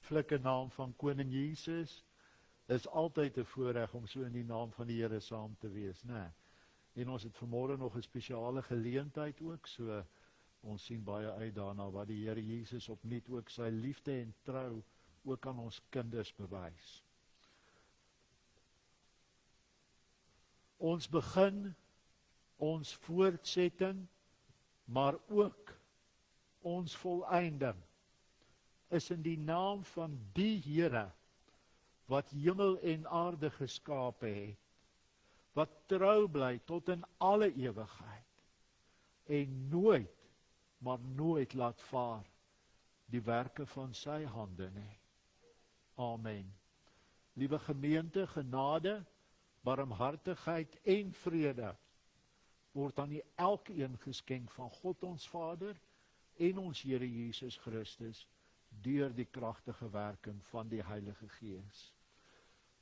flikke naam van Koning Jesus. Is altyd 'n voorreg om so in die naam van die Here saam te wees, né? En ons het vanmôre nog 'n spesiale geleentheid ook, so ons sien baie uit daarna wat die Here Jesus opnuut ook sy liefde en trou ook aan ons kinders bewys. Ons begin, ons voortsetting, maar ook ons volëinding is in die naam van die Here wat hemel en aarde geskape het, wat trou bly tot in alle ewigheid en nooit, maar nooit laat vaar die werke van sy hande nie. Amen. Liewe gemeente, genade, barmhartigheid en vrede word aan elkeen geskenk van God ons Vader en ons Here Jesus Christus deur die kragtige werking van die Heilige Gees.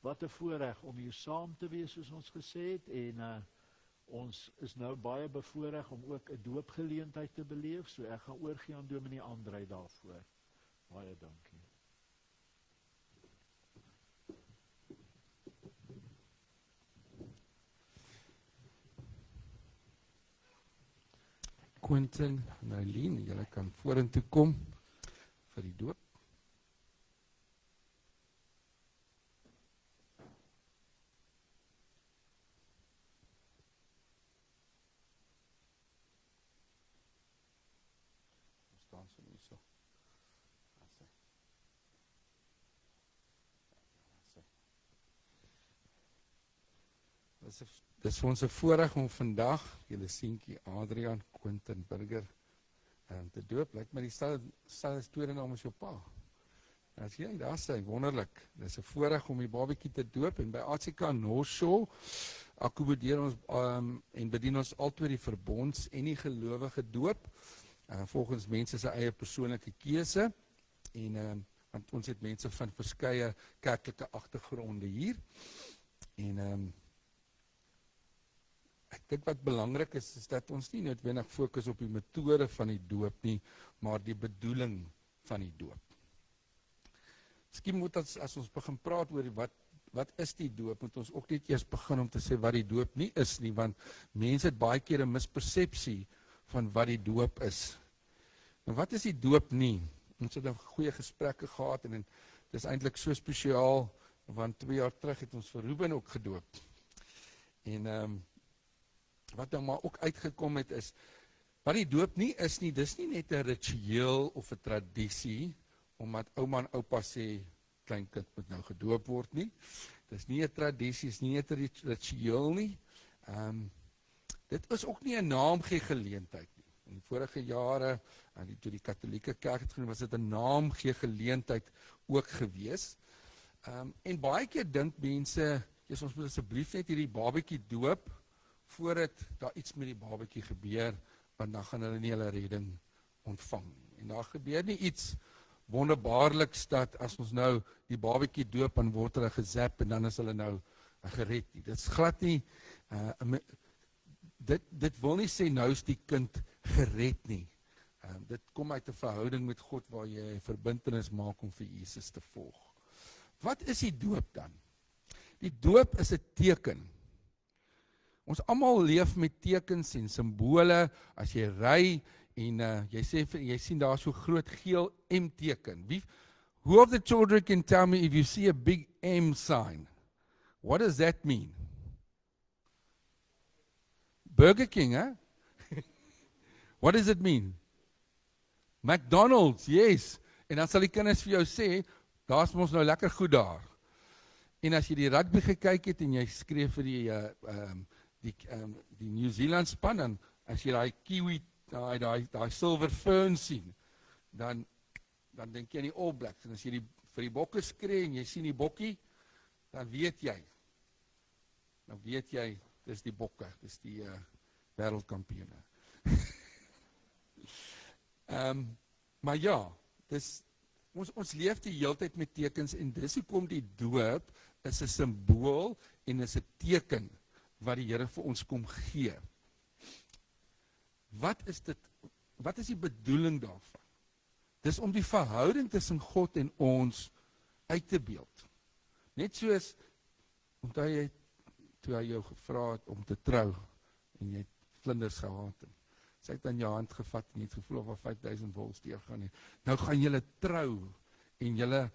Wat 'n voorreg om hier saam te wees, soos ons gesê het, en ons is nou baie bevoorreg om ook 'n doopgeleentheid te beleef, so ek gaan oorgee aan Dominee Andrei daarvoor. Baie dankie. Quentin en Eileen, julle kan vorentoe kom vir die doop. Staan so nie so. Dis vir ons 'n voorreg om vandag julle seentjie Adrian Quentin Burger te doop. Lyk my die tweede naam is jou pa. As jy daar sê, wonderlik. Dis 'n voorreg om die babatjie te doop en by ACK North Shore akkommodeer ons en bedien ons altyd die verbonds en die gelowige doop volgens mense se eie persoonlike keuse en want ons het mense van verskeie kerklike agtergronde hier en ek dink wat belangrik is dat ons nie noodwendig fokus op die metode van die doop nie, maar die bedoeling van die doop. Miskien moet as ons begin praat oor wat is die doop, moet ons ook net eers begin om te sê wat die doop nie is nie, want mense het baie keer 'n mispersepsie van wat die doop is. Nou wat is die doop nie? Ons het 'n goeie gesprekke gehad en dit is eintlik so spesiaal, want 2 jaar terug het ons vir Ruben ook gedoop. En wat nou maar ook uitgekom het is, wat die doop nie is nie, dis nie net 'n ritueel of 'n tradisie, omdat ouma en oupa sê, kleinkind moet nou gedoop word nie. Dis nie 'n tradisie, is nie net 'n ritueel nie. Dit is ook nie 'n naamgee geleentheid nie. In die vorige jare, toe die Katolieke Kerk het genoem, was dit 'n naamgee geleentheid ook gewees. En baie keer dink mense, ons moet asseblief net hierdie babatjie doop, voordat daar iets met die babatjie gebeur, want dan gaan hulle nie hulle redding ontvang nie. En daar gebeur nie iets wonderbaarliks dat as ons nou die babatjie doop, dan word hulle gezap en dan is hulle nou gered nie. Dit is glad nie, dit wil nie sê nou is die kind gered nie. Dit kom uit 'n verhouding met God waar jy 'n verbintenis maak om vir Jesus te volg. Wat is die doop dan? Die doop is 'n teken. Ons almal leef met tekens en simbole. As jy ry en jy sien daar so groot geel M teken. Who of the children can tell me if you see a big M sign? What does that mean? Burger King, hè? What does it mean? McDonald's, yes. En dan sal die kinders vir jou sê, daar's mos nou lekker goed daar. En as jy die rugby gekyk het en jy skree vir die New Zealand span, en as jy daai kiwi, daai silver fern sien, dan dink jy aan die All Blacks. En as jy vir die bokke skree en jy sien die bokkie, dan weet jy, dis die bokke, dis die wêreldkampioene. Maar ja, ons leef die heeltyd met tekens en dis hoekom die doop is 'n simbool en is 'n teken wat die Here vir ons kom gee. Wat is dit? Wat is die bedoeling daarvan? Dis om die verhouding tussen God en ons uit te beeld. Net soos, onthou jy, toe hy jou gevra het om te trou, en jy het vlinders gehad, en sy het aan jou hand gevat, en jy het gevoel of er 5000 vols deurgaan, en nou gaan julle trou, en julle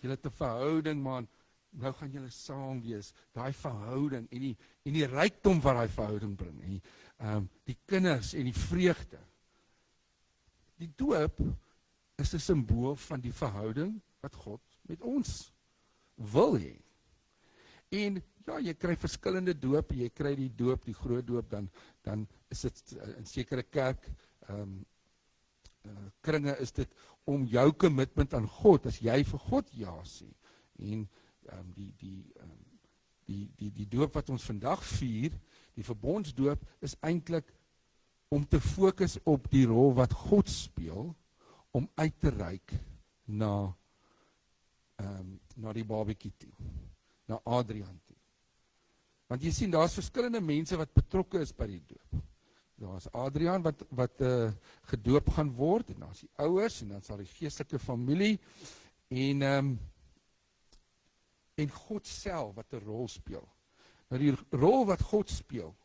het 'n verhouding, man, nou gaan julle saam wees, daai verhouding, en die rykdom wat daai verhouding bring, en die kinders, en die vreugde. Die doop is 'n simbool van die verhouding wat God met ons wil hê. En ja, jy kry verskillende doop, jy kry die doop, die groot doop, dan is dit in sekere kerk kringe is dit om jou commitment aan God, as jy vir God ja sê. En die doop wat ons vandag vier, die verbondsdoop, is eintlik om te fokus op die rol wat God speel, om uit te reik na die babatjie toe, na Adrian toe. Want jy sien, daar's verskillende mense wat betrokke is by die doop. Daar's Adrian wat gedoop gaan word, en daar's die ouers, en dan sal die geestelike familie, en God self wat 'n rol speel. Nou die rol wat God speel,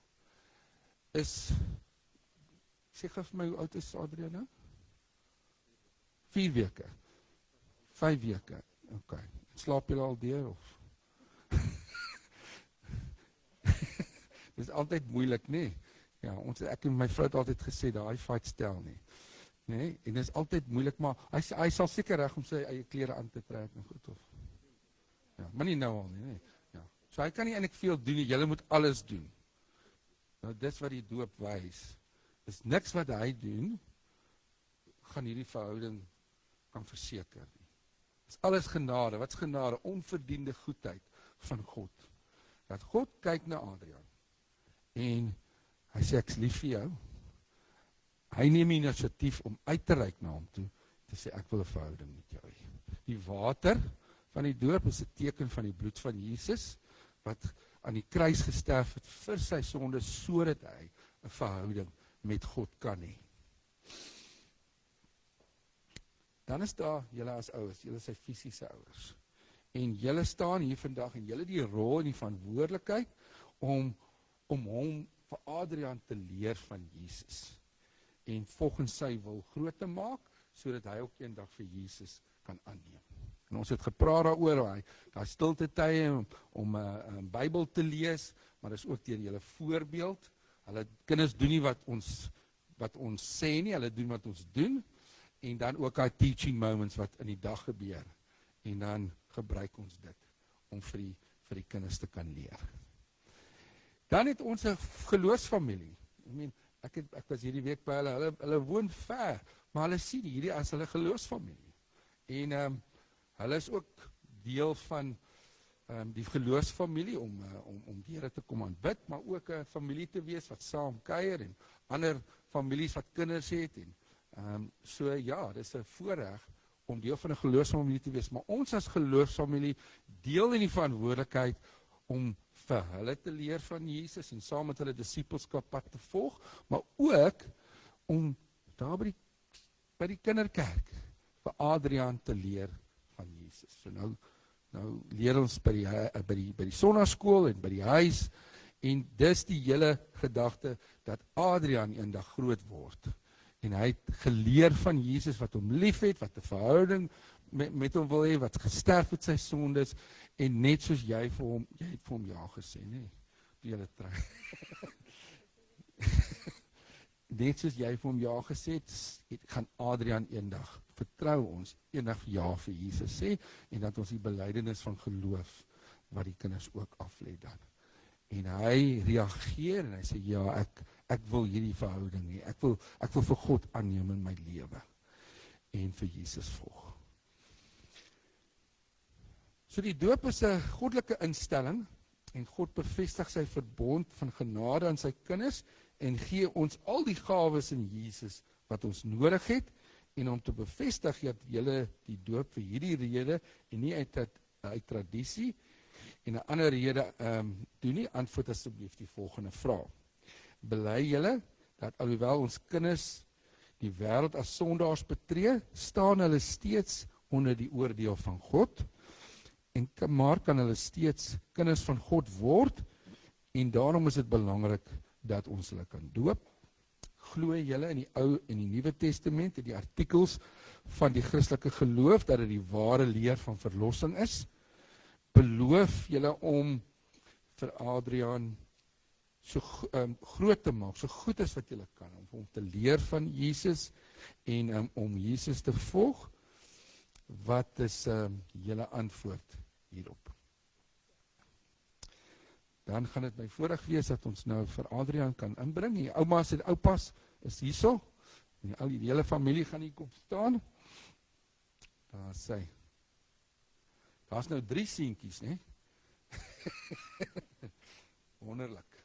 is, sê gou vir my, hoe oud is Adrian nou? 4 weke, 5 weke, ok, slaap julle al deur, of? Dit is altyd moeilik, nee. Ja, ek en my vrou het altyd gesê, daai fight stel nie. Nee, en dit is altyd moeilik, maar hy sal seker reg om sy eie klere aan te trek, en goed, of? Ja, maar nie nou al nie, nee. Ja. So hy kan nie eintlik veel doen nie, julle moet alles doen. Nou, dis wat die doop wys. Is niks wat hy doen, gaan hierdie verhouding kan verseker nie. Dis alles genade. Wat is genade? Onverdiende goedheid van God. Dat God kyk na Adrian, en hy sê, ek's lief vir jou. Hy neem initiatief om uit te reik na hom toe, te sê, ek wil 'n verhouding met jou hê. Die water van die doop is 'n teken van die bloed van Jesus, wat aan die kruis gesterf het vir sy sonde, sodat hy 'n verhouding met God kan hê. Dan is daar julle as ouers, julle sy fisiese ouers. En julle staan hier vandag, en julle die rol en die verantwoordelikheid om hom vir Adrian te leer van Jesus, en volgens sy wil groot te maak, sodat hy ook eendag vir Jesus kan aanneem. En ons het gepraat daaroor, daai stilte tye om 'n Bybel te lees, maar dis ook deur julle voorbeeld. Hulle kinders doen nie wat ons sê nie, hulle doen wat ons doen, en dan ook daai teaching moments wat in die dag gebeur, en dan gebruik ons dit om vir die kinders te kan leer. Dan het ons 'n geloofsfamilie. Ek was hierdie week by hulle woon ver, maar hulle sien hierdie as hulle geloofsfamilie. En hulle is ook deel van die geloofsfamilie om die Here te kom aanbid, maar ook 'n familie te wees wat saam kuier, en ander families wat kinders het, en so ja, dis 'n voorreg om deel van 'n geloofsfamilie te wees, maar ons as geloofsfamilie deel in die verantwoordelikheid om vir hulle te leer van Jesus, en saam met hulle disippelskap pad te volg, maar ook om daar by die kinderkerk vir Adrian te leer van Jesus. So nou leer ons by die sonnaskool en by die huis, en dis die hele gedagte dat Adrian eendag groot word, en hy het geleer van Jesus, wat hom lief het, wat 'n verhouding met hom wil hê, wat gesterf het sy sondes, en net soos jy het vir hom ja gesê, nee, toe julle trou. Net soos jy vir hom ja gesê het, gaan Adrian eendag, vertrou ons, eendag ja vir Jesus sê, en dat ons die belydenis van geloof, wat die kinders ook aflê dan. En hy reageer, en hy sê, ja, ek wil hierdie verhouding hê, ek wil vir God aanneem in my lewe, en vir Jesus volg. So die doop is 'n goddelike instelling, en God bevestig sy verbond van genade aan sy kinders, en gee ons al die gawes in Jesus, wat ons nodig het, en om te bevestig dat julle die doop vir hierdie rede, en nie uit tradisie, en 'n ander rede doen nie, antwoord asseblief die volgende vraag. Bely julle, dat alhoewel ons kinders die wêreld as sondaars betree, staan hulle steeds onder die oordeel van God, maar kan hulle steeds kinders van God word, en daarom is dit belangrik dat ons hulle kan doop. Glo julle in die Ou en die Nuwe Testament, in die artikels van die Christelike geloof, dat dit die ware leer van verlossing is? Beloof julle om vir Adriaan so groot te maak, so goed as wat julle kan, om hom te leer van Jesus en om Jesus te volg? Wat is julle antwoord hierop? Dan gaan dit my voorreg wees dat ons nou vir Adriaan kan inbring. Die oumas en oupas is hierso. En al die hele familie gaan hier kom staan. Daar is sy. Daar's nou 3 seentjies, né? Wonderlik.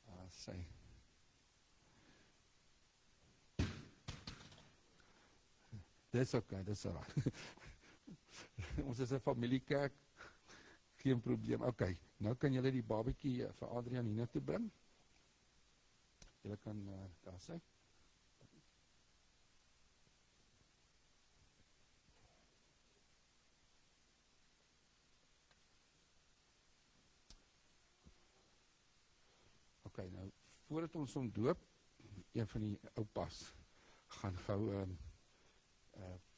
Daar is sy. Dis okay, dis alright. Ons is 'n familiekerk. Geen probleem. Okay, nou kan julle die babatjie vir Adriaan hier toe bring. Julle kan daar sy. Okay, nou voordat ons hom doop, een van die oupas gaan gou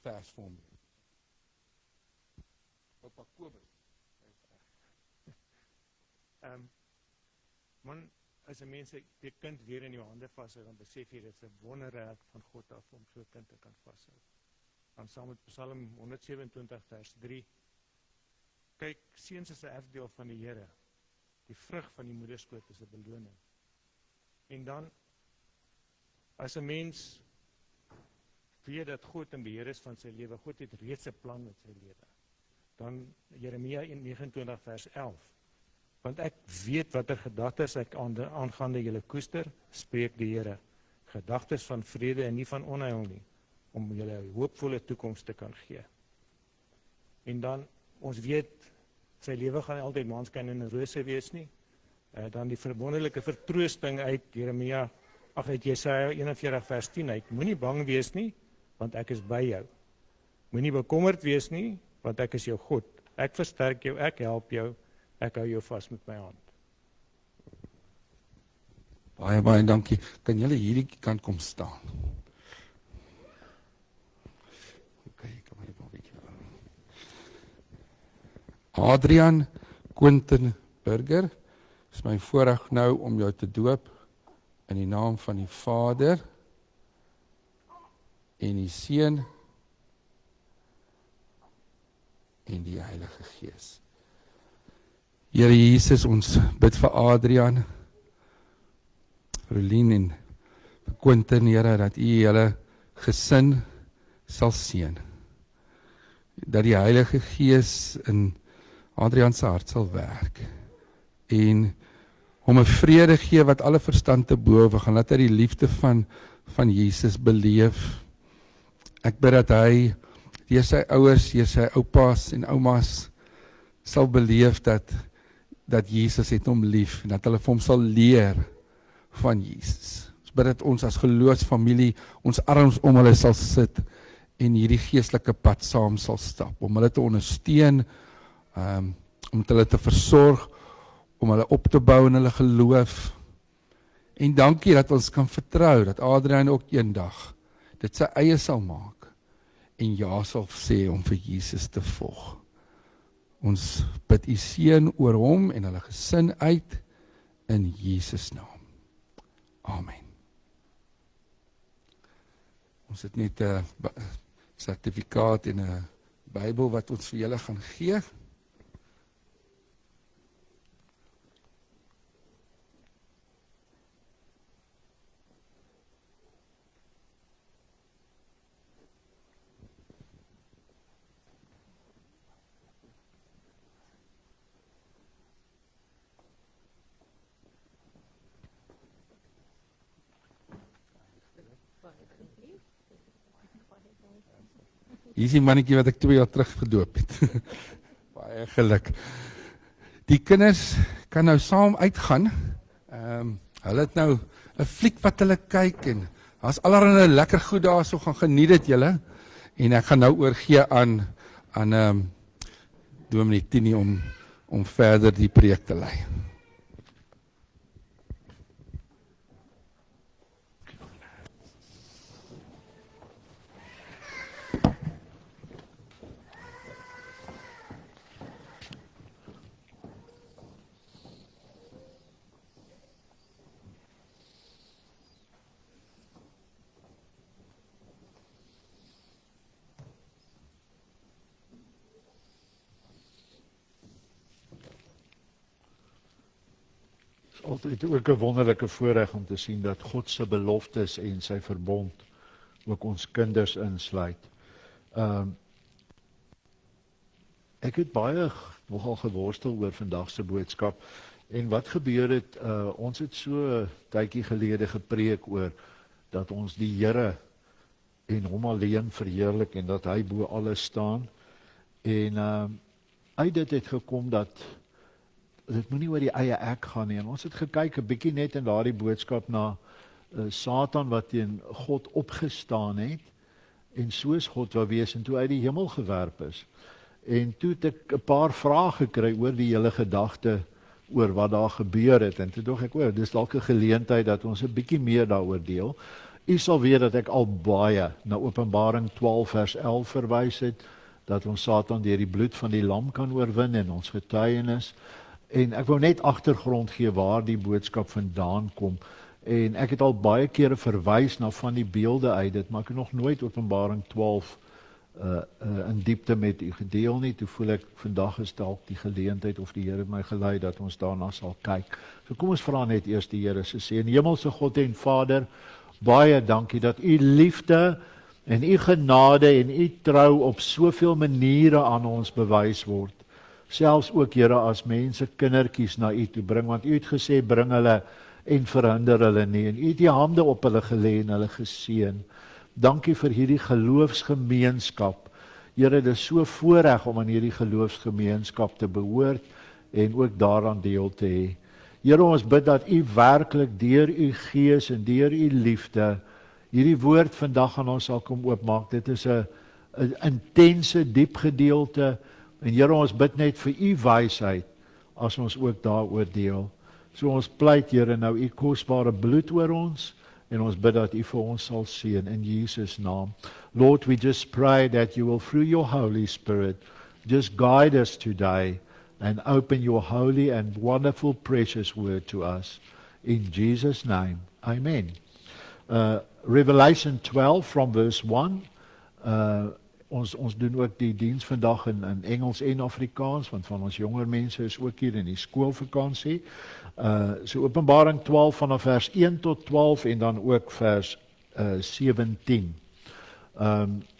vers vir hom. Oupa Kobus. Man, as 'n mens die kind weer in jou hande vashou, dan besef jy dit is 'n wonderwerk van God af om so 'n kind te kan vashou. Dan saam met Psalm 127 vers 3. Kyk, seuns is 'n erfdeel van die Here. Die vrug van die moederskoot is 'n beloning. En dan, as 'n mens weet dat God in beheer is van sy lewe, God het reeds 'n plan met sy lewe. Dan Jeremia 29 vers 11. Want ek weet watter gedagtes ek aangaande julle koester, spreek die Here. Gedagtes van vrede en nie van onheil nie, om julle 'n hoopvolle toekoms te kan gee. En dan, ons weet, sy lewe gaan altyd maanskyn en rose wees nie. Dan die verwonderlike vertroosting uit Jeremia, uit Jesaja 41 vers 10 uit. Moenie bang wees nie, want ek is by jou. Moenie bekommerd wees nie, want ek is jou God. Ek versterk jou, ek help jou, ek hou jou vas met my hand. Baie dankie. Kan julle hierdie kant kom staan? Okay, kom maar een bietjie. Adriaan Quentin Burger, is my voorreg nou om jou te doop in die naam van die Vader en die Seun en die Heilige Gees. Here Jesus, ons bid vir Adriaan, Rolien en Quentin, Here, dat U hulle gesin sal seën. Dat die Heilige Gees in Adriaan se hart sal werk en hom 'n vrede gee wat alle verstand te bowe gaan, laat hy die liefde van Jesus beleef. Ek bid dat hy deur sy ouers, deur sy oupas en oumas sal beleef dat Jesus het hom lief en dat hulle vir hom sal leer van Jesus. Ons bid dat ons as geloofsfamilie ons arms om hulle sal sit en hierdie geestelike pad saam sal stap, om hulle te ondersteun, om hulle te versorg, om hulle op te bou in hulle geloof. En dankie dat ons kan vertrou, dat Adriaan ook eendag dit sy eie sal maak en ja sal sê om vir Jesus te volg. Ons bid U seën oor hom en hulle gesin uit in Jesus naam. Amen. Ons het net 'n sertifikaat en 'n Bybel wat ons vir julle gaan gee. Hier is die mannetjie wat ek 2 jaar terug gedoop het. Baie geluk. Die kinders kan nou saam uitgaan. Hulle het nou 'n fliek wat hulle kyk en daar's allerlei lekker goed daar, so gaan geniet dit julle. En ek gaan nou oorgee aan Dominee Tini om verder die preek te lei. Altyd ook 'n wonderlike voorreg om te sien dat God se beloftes en sy verbond ook ons kinders insluit. Ek het baie nogal geworstel oor vandag se boodskap en wat gebeur het, ons het so 'n tydjie gelede gepreek oor dat ons die Here en hom alleen verheerlik en dat hy bo alles staan en uit dit het gekom dat dit moenie oor die eie ek gaan nie. En ons het gekyk 'n bietjie net in daardie boodskap na Satan wat teen God opgestaan het en soos God wou wees en toe uit die hemel gewerp is. En toe het ek 'n paar vrae gekry oor die hele gedagte oor wat daar gebeur het en toe dink ek, dis dalk 'n geleentheid dat ons 'n bietjie meer daaroor deel. U sal weet dat ek al baie na Openbaring 12 vers 11 verwys het dat ons Satan deur die bloed van die lam kan oorwin en ons getuienis. En ek wou net agtergrond gee waar die boodskap vandaan kom. En ek het al baie kere verwys na van die beelde uit dit, maar ek het nog nooit Openbaring 12 in diepte met u gedeel nie. Toe voel ek vandag is dalk die geleentheid of die Here my gelei dat ons daarna sal kyk. So kom ons vra net eers die Here se sê. En Hemelse God en Vader, baie dankie dat u liefde en u genade en u trou op soveel maniere aan ons bewys word. Selfs ook, Here, as mense kindertjies na u toe bring, want u het gesê, bring hulle en verhinder hulle nie, en u het die hande op hulle gelê en hulle geseën. Dankie vir hierdie geloofsgemeenskap. Here, dit is so voorreg om aan hierdie geloofsgemeenskap te behoort en ook daaraan deel te hê. Here, ons bid dat u werklik deur u gees en deur u liefde hierdie woord vandag aan ons sal kom oopmaak. Dit is 'n intense, diep gedeelte. En Here, ons bid net vir u wysheid as ons ook daaroor deel. So ons pleit, Here, nou u kosbare bloed oor ons en ons bid dat u vir ons sal seën in Jesus naam. Lord, we just pray that you will through your Holy Spirit just guide us today and open your holy and wonderful precious word to us. In Jesus name. Amen. Revelation 12 from verse 1. Ons doen ook die diens vandag in Engels en Afrikaans, want van ons jonger mense is ook hier in die skoolvakansie. So Openbaring 12 vanaf vers 1 tot 12 en dan ook vers 17.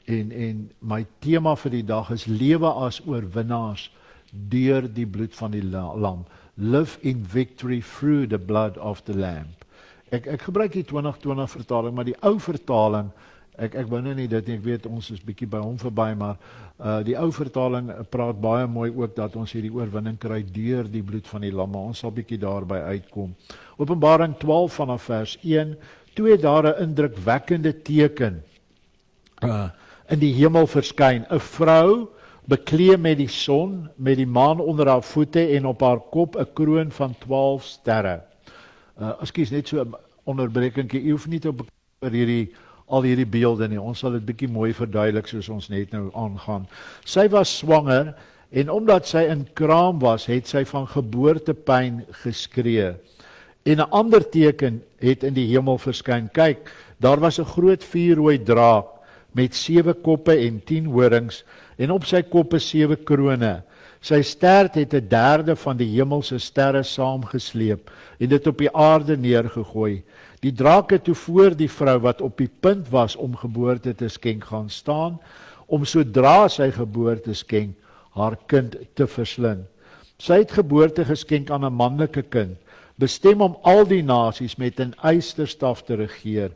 En my tema vir die dag is lewe as oorwinnaars deur die bloed van die lam. Live in victory through the blood of the lamb. Ek gebruik die 2020 vertaling, maar die ou vertaling, ek wou nou nie dit nie, ek weet ons is bietjie by hom verby, maar die ou vertaling praat baie mooi ook dat ons hierdie oorwinning kry deur die bloed van die lam, maar ons sal bietjie daarby uitkom. Openbaring 12 vanaf vers 1, toe het daar 'n indrukwekkende teken in die hemel verskyn, 'n vrou bekleed met die son, met die maan onder haar voete en op haar kop 'n kroon van 12 sterre. Ekskuus, net so 'n onderbrekingkie, u hoef nie te oor al hierdie beelde nie, ons sal dit bietjie mooi verduidelik soos ons net nou aangaan. Sy was swanger en omdat sy in kraam was, het sy van geboortepyn geskree. En 'n ander teken het in die hemel verskyn. Kyk, daar was 'n groot vuurrooi draak met 7 koppe en 10 horings en op sy koppe 7 krone. Sy stert het 1/3 van die hemelse sterre saamgesleep en dit op die aarde neergegooi. Die draak het toe voor die vrou wat op die punt was om geboorte te skenk gaan staan, om sodra sy geboorte skenk, haar kind te verslind. Sy het geboorte geskenk aan 'n manlike kind, bestem om al die nasies met 'n ysterstaf te regeer,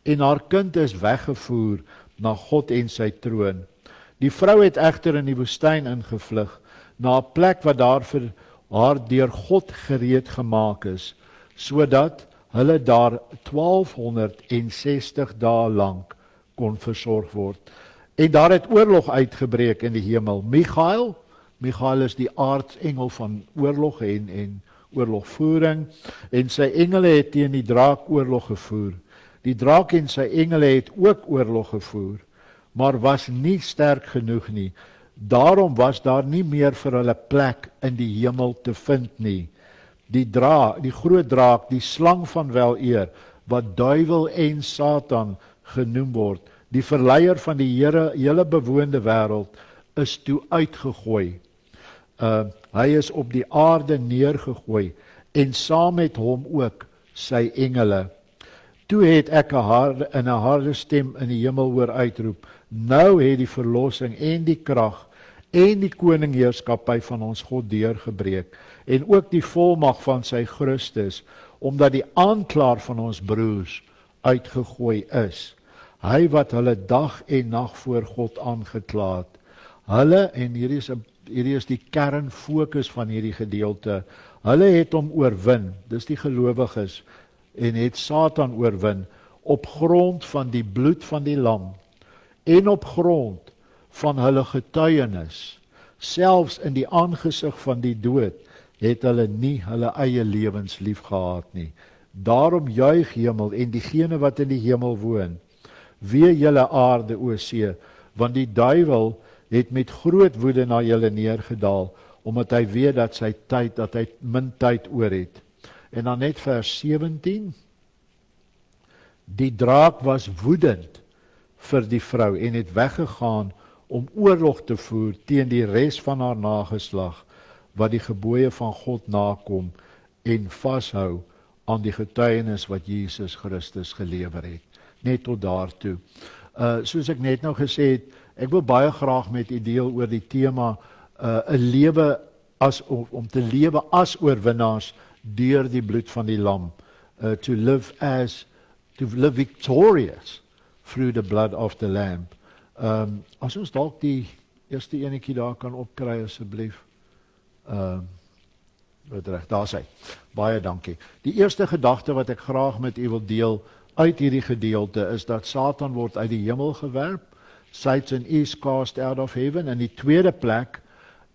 en haar kind is weggevoer na God en sy troon. Die vrou het egter in die woestyn ingevlug, na 'n plek wat daar vir haar deur God gereed gemaak is, sodat hulle daar 1260 dae lank kon versorg word. En daar het oorlog uitgebreek in die hemel. Michael, Michael is die aartsengel van oorlog en oorlogvoering, en sy engele het teen die draak oorlog gevoer. Die draak en sy engele het ook oorlog gevoer, maar was nie sterk genoeg nie. Daarom was daar nie meer vir hulle plek in die hemel te vind nie. Die groot draak, die slang van weleer, wat duiwel en Satan genoem word, die verleier van die hele bewoonde wêreld, is toe uitgegooi. Hy is op die aarde neergegooi, en saam met hom ook sy engele. Toe het ek in 'n harde stem in die hemel hoor uitroep, nou het die verlossing en die krag en die koningheerskappy van ons God deurgebreek, en ook die volmag van sy Christus, omdat die aanklaer van ons broers uitgegooi is. Hy wat hulle dag en nag voor God aangekla het. Hulle, en hierdie is die kernfokus van hierdie gedeelte, hulle het hom oorwin, dis die gelowiges, en het Satan oorwin, op grond van die bloed van die lam, en op grond van hulle getuienis, selfs in die aangesig van die dood, het hulle nie hulle eie lewens lief gehad nie. Daarom juig hemel en diegene wat in die hemel woon, wee julle aarde, o see, want die duiwel het met groot woede na julle neergedaal, omdat hy weet dat hy min tyd oor het. En dan net vers 17, die draak was woedend vir die vrou en het weggegaan om oorlog te voer teen die res van haar nageslag, wat die gebooie van God nakom en vashou aan die getuienis wat Jesus Christus gelewer het. Net tot daartoe. Soos ek net nou gesê het, ek wil baie graag met u deel oor die tema 'n lewe om te lewe as oorwinnaars deur die bloed van die lam. To live victorious through the blood of the lamb. As ons dalk die eerste enetjie daar kan opkry asseblief. Daar is hy. Baie dankie. Die eerste gedagte wat ek graag met u wil deel uit hierdie gedeelte is dat Satan word uit die hemel gewerp. Satan is cast out of heaven. In die tweede plek,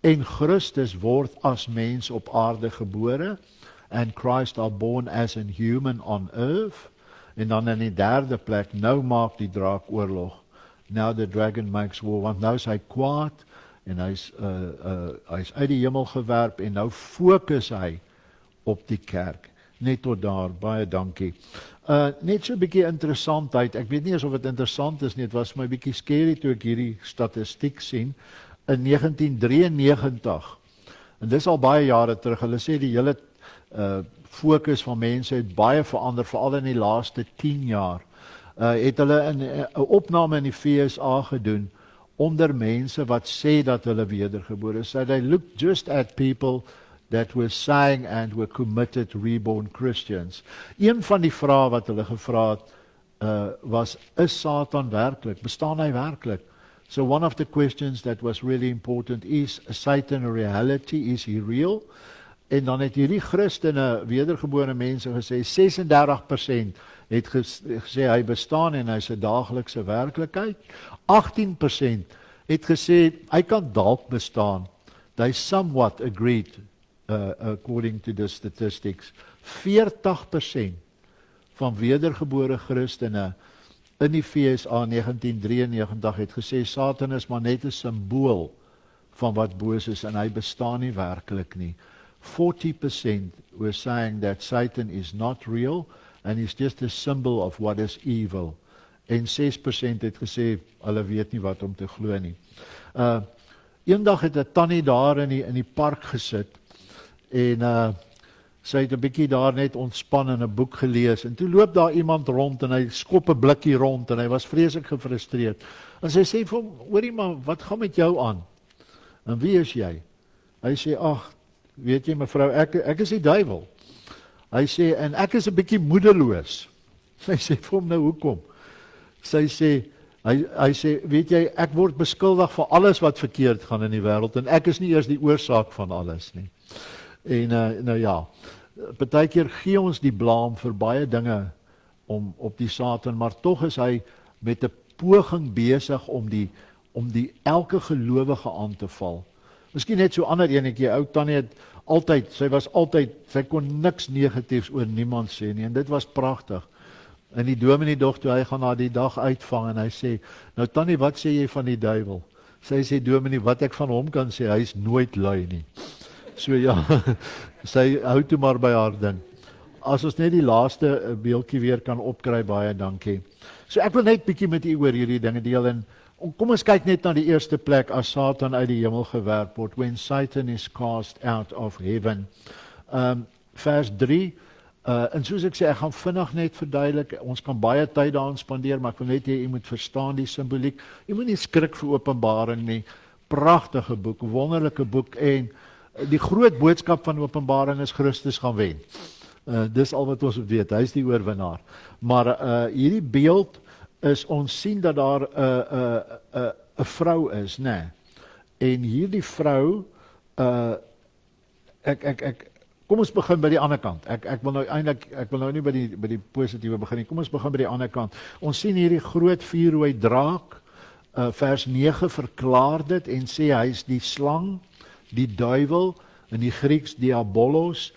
en Christus word as mens op aarde gebore, and Christ are born as an human on earth. En dan in die derde plek, nou maak die draak oorlog. Now the dragon makes war, want nou is hy kwaad, en hy's uit die hemel gewerp, en nou fokus hy op die kerk. Net tot daar, baie dankie. Net so 'n bietjie interessantheid, ek weet nie of dit interessant is nie, dit was my bietjie scary toe ek hierdie statistiek sien, in 1993, en dis al baie jare terug, hulle sê die hele fokus van mense het baie verander, veral in die laaste 10 jaar, het hulle 'n opname in die VSA gedoen, onder mense wat sê dat hulle wedergebore is. So they looked just at people that were saying and were committed reborn Christians. Een van die vrae wat hulle gevra het, was, is Satan werklik? Bestaan hy werklik? So one of the questions that was really important, is Satan a reality? Is he real? En dan het hierdie Christene, wedergebore mense gesê, 36% het gesê hy bestaan en hy is 'n daaglikse werklikheid. 18% het gesê hy kan dalk bestaan. They somewhat agreed, according to the statistics. 40% van wedergebore Christene in die VSA 1993 het gesê Satan is maar net 'n simbool van wat boos is en hy bestaan nie werklik nie. 40% were saying that Satan is not real and is just a symbol of what is evil. En 6% het gesê hulle weet nie wat om te glo nie. Eendag het 'n tannie daar in die park gesit en sy het 'n bietjie daar net ontspan en 'n boek gelees en toe loop daar iemand rond en hy skop 'n blikkie rond en hy was vreeslik gefrustreerd. En sy sê vir hom, hoorie maar, wat gaan met jou aan? En wie is jy? Hy sê, ag, weet jy mevrou, ek is die duiwel. Hy sê, en ek is 'n bietjie moedeloos. Sy sê vir hom, nou hoekom? Sy sê, hy sê, weet jy, ek word beskuldig vir alles wat verkeerd gaan in die wêreld en ek is nie eers die oorsaak van alles nie. En nou ja, partykeer gee ons die blaam vir baie dinge op die Satan, maar tog is hy met 'n poging besig om die elke gelowige aan te val. Miskien net so ander enetjie, ou tannie het altyd, sy kon niks negatiefs oor niemand sê nie, en dit was pragtig. En die dominee dog toe hy gaan na die dag uitvang en hy sê, nou tannie, wat sê jy van die duiwel? Sy sê, dominee, wat ek van hom kan sê, hy is nooit lui nie. So ja, sy hou toe maar by haar ding. As ons net die laaste beeldjie weer kan opkry, baie dankie. So ek wil net bietjie met u oor hierdie dinge deel, en kom ons kyk net na die eerste plek as Satan uit die hemel gewerp word, when Satan is cast out of heaven. Vers 3, en soos ek sê, ek gaan vinnig net verduidelik, ons kan baie tyd daarin spandeer, maar ek wil net hê, jy moet verstaan die simboliek, jy moet nie skrik vir Openbaring nie, pragtige boek, wonderlike boek, en die groot boodskap van Openbaring is Christus gaan wen. Dis al wat ons weet, hy is die oorwinnaar. Maar hierdie beeld is, ons sien dat daar 'n vrou is, né? En hierdie vrou, kom ons begin by die ander kant. Ek wil nou nie by die positiewe begin nie. Kom ons begin by die ander kant. Ons sien hierdie groot vierrooi draak, vers 9 verklaar dit en sê hy is die slang, die duiwel, in die Grieks diabolos,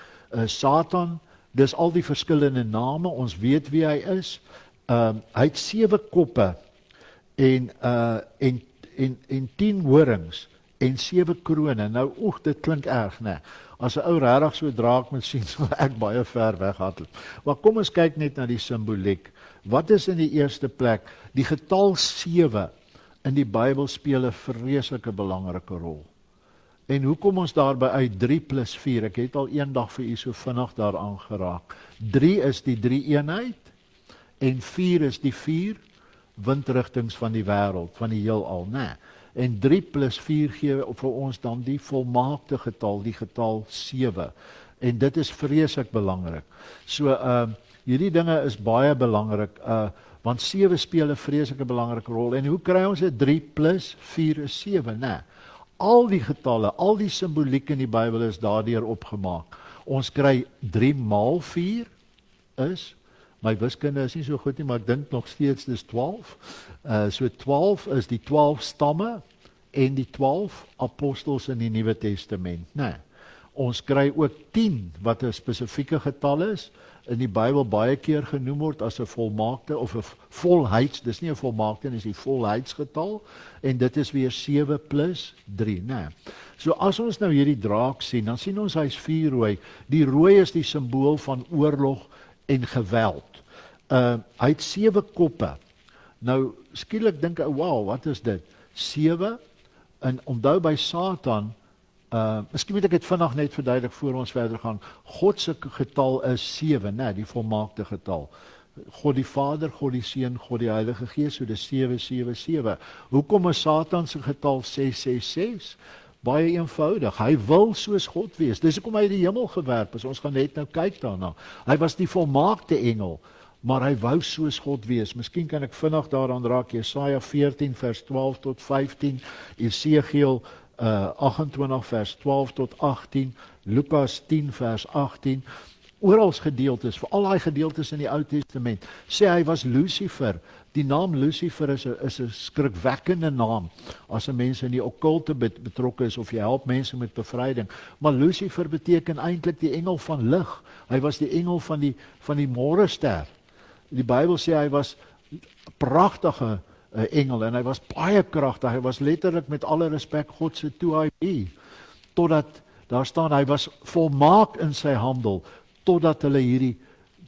Satan, dis al die verskillende name, ons weet wie hy is. Hy het 7 koppe en 10 horings en 7 krone. Nou, dit klink erg, né? As 'n ou regtig so draak moet sien, sal ek baie ver weg hardloop. Maar kom ons kyk net na die simboliek. Wat is in die eerste plek? Die getal 7 in die Bybel speel 'n vreeslike belangrike rol. En hoe kom ons daarby uit 3 plus 4? Ek het al eendag vir u so vinnig daaraan geraak. 3 is die 3-eenheid en 4 is die 4 windrigtings van die wêreld, van die heelal, né? En 3 plus 4 gee vir ons dan die volmaakte getal, die getal 7. En dit is vreeslik belangrik. So hierdie dinge is baie belangrik, want 7 speel 'n vreeslike belangrike rol. En hoe kry ons dit? 3 plus 4 is 7, né? Al die getalle, al die simboliek in die Bybel is daardeur opgemaak. Ons kry 3 maal 4 is, my wiskunde is nie so goed nie, maar ek dink nog steeds dis 12. So 12 is die 12 stamme en die 12 apostels in die Nuwe Testament, né? Ons kry ook 10 wat 'n spesifieke getal is, in die Bybel baie keer genoem word as 'n volmaakte of 'n volheids, dis nie 'n volmaakte, dis die volheidsgetal, en dit is weer 7 plus 3, né? So as ons nou hierdie draak sien, dan sien ons hy's 4 rooi. Die rooi is die simbool van oorlog en geweld. Hy het 7 koppe. Nou skielik dink ek, wow, wat is dit? 7, en onthou by Satan, miskien moet ek dit vinnig net verduidelik voor ons verder gaan. God se getal is 7, né, die volmaakte getal. God die Vader, God die Seun, God die Heilige Gees, so dis 777. Hoekom is Satan se getal 666? Baie eenvoudig. Hy wil soos God wees. Dis hoekom hy uit die hemel gewerp is. Ons gaan net nou kyk daarna. Hy was die volmaakte engel, maar hy wou soos God wees. Miskien kan ek vinnig daaraan raak. Jesaja 14 vers 12 tot 15, Esegiel 28 vers 12 tot 18, Lukas 10 vers 18, oral gedeeltes, vir al daai gedeeltes in die Ou Testament, sê hy was Lucifer. Die naam Lucifer is 'n skrikwekkende naam, as 'n mens in die okkulte betrokke is, of jy help mense met bevryding. Maar Lucifer beteken eintlik die engel van lig. Hy was die engel van die môrester. Die Bybel sê hy was pragtige engel, en hy was baie kragtig. Hy was letterlik, met alle respek, God se 2IB, totdat daar staan hy was volmaak in sy handel, totdat hulle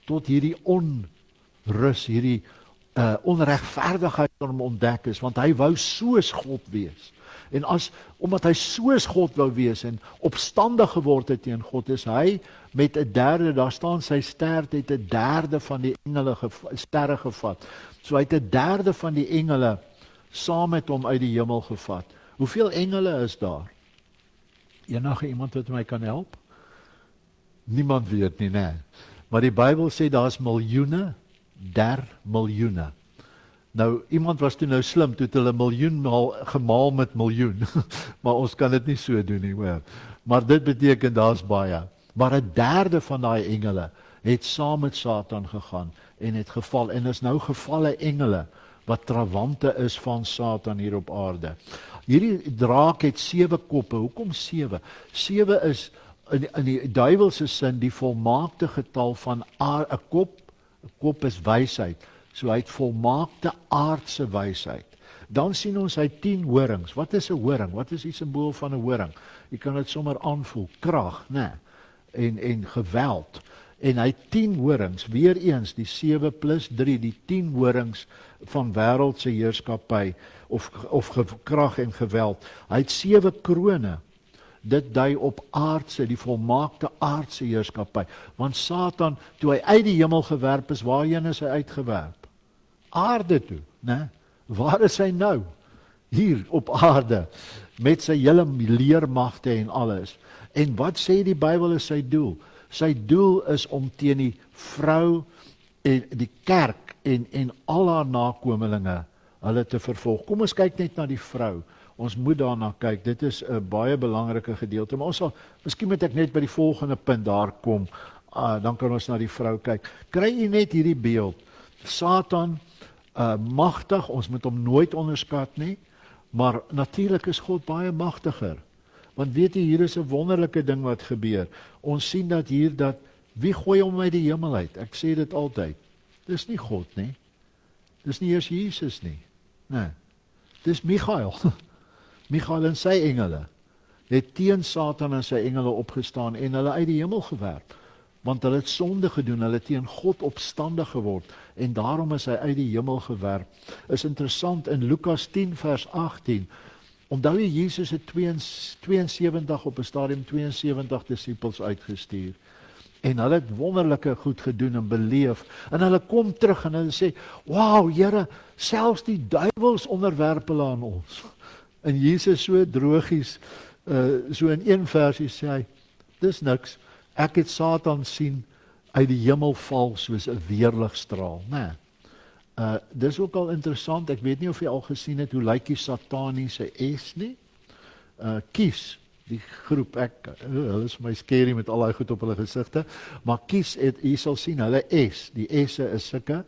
tot hierdie onrus, hierdie onregverdigheid van hom ontdek is, want hy wou soos God wees. En omdat hy soos God wou wees en opstandig geword het teen God, is hy met 1/3, daar staan sy stert het 1/3 van die engele sterre gevat. So hy het 1/3 van die engele saam met hom uit die hemel gevat. Hoeveel engele is daar? Enige iemand wat my kan help? Niemand weet nie, né? Maar die Bybel sê daar's miljoene, miljoene. Nou, iemand was toe nou slim, toe het hulle miljoen gemaal met miljoen. Maar ons kan dit nie so doen nie, hoor. Maar dit beteken daar's baie. Maar 1/3 van daai engele het saam met Satan gegaan en het geval, en is nou gevalle engele wat trawante is van Satan hier op aarde. Hierdie draak het 7 koppe. Hoekom 7? 7 is in die duiwelse sin die volmaakte getal van 'n kop. 'n Kop is wysheid. So hy het volmaakte aardse wysheid. Dan sien ons hy 10 horings. Wat is 'n horing? Wat is die simbool van 'n horing? Jy kan dit sommer aanvoel. Krag, né? En geweld. En hy 10 horings, weer eens die 7 plus 3, die 10 horings van wêreldse heerskappy of krag en geweld. Hy het 7 krone. Dit dui op aardse, die volmaakte aardse heerskappy. Want Satan, toe hy uit die hemel gewerp is, waarheen is hy uitgewerp? Aarde toe, né? Waar is hy nou? Hier op aarde, met sy hele leermagte en alles. En wat sê die Bybel is sy doel? Sy doel is om teen die vrou en die kerk en al haar nakomelinge hulle te vervolg. Kom ons kyk net na die vrou. Ons moet daarna kyk. Dit is 'n baie belangrike gedeelte. Maar ons sal, miskien moet ek net by die volgende punt daar kom. Dan kan ons na die vrou kyk. Kry jy net hierdie beeld? Satan, magtig, ons moet hom nooit onderskat nie. Maar natuurlik is God baie magtiger. Want weet jy, hier is 'n wonderlike ding wat gebeur. Ons sien dat hier wie gooi hom uit die hemel uit? Ek sê dit altyd. Dis nie God nie. Dis nie eers Jesus nie. Nee. Dis Michael. Michael en sy engele het teen Satan en sy engele opgestaan en hulle uit die hemel gewerp. Want hulle het sonde gedoen, hulle het teen God opstandig geword en daarom is hy uit die hemel gewerp. Is interessant in Lukas 10 vers 18. Onthou jy Jesus het 72 op 'n stadium 72 disippels uitgestuur. En hulle het wonderlike goed gedoen en beleef. En hulle kom terug en hulle sê, "Wow, Here, selfs die duiwels onderwerp hulle aan ons." En Jesus so drogies, so in een versie sê hy, "Dis niks. Ek het Satan sien uit die hemel val soos 'n weerligstraal." Nee. Dis ook al interessant, ek weet nie of jy al gesien het, hoe lyk die sataniese S nie? Kies, die groep, hulle is my scary met al die goed op hulle gesigte, maar Kies, jy sal sien, hulle S, die S'e is sulke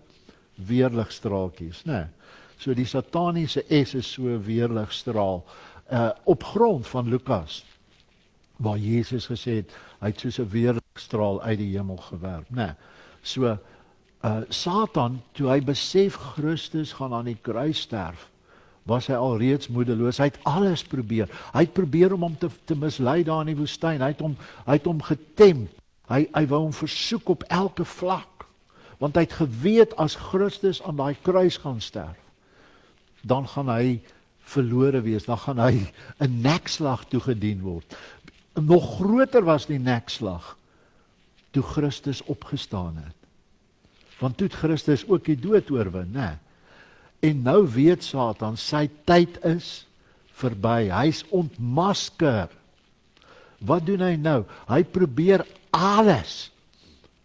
weerligstraaltjies, né? So die sataniese S is so 'n weerligstraal, op grond van Lukas, waar Jesus gesê het, hy het soos 'n weerligstraal uit die hemel gewerp, né? So, Satan, toe hy besef Christus gaan aan die kruis sterf, was hy al reeds moedeloos. Hy het alles probeer. Hy het probeer om hom te mislei daar in die woestyn. Hy het hom getem. Hy wou hom versoek op elke vlak. Want hy het geweet as Christus aan daai kruis gaan sterf, dan gaan hy verlore wees. Dan gaan hy 'n nekslag toegedien word. Nog groter was die nekslag toe Christus opgestaan het. Want toe het Christus ook die dood oorwin, né? En nou weet Satan, sy tyd is verby. Hy's ontmasker. Wat doen hy nou? Hy probeer alles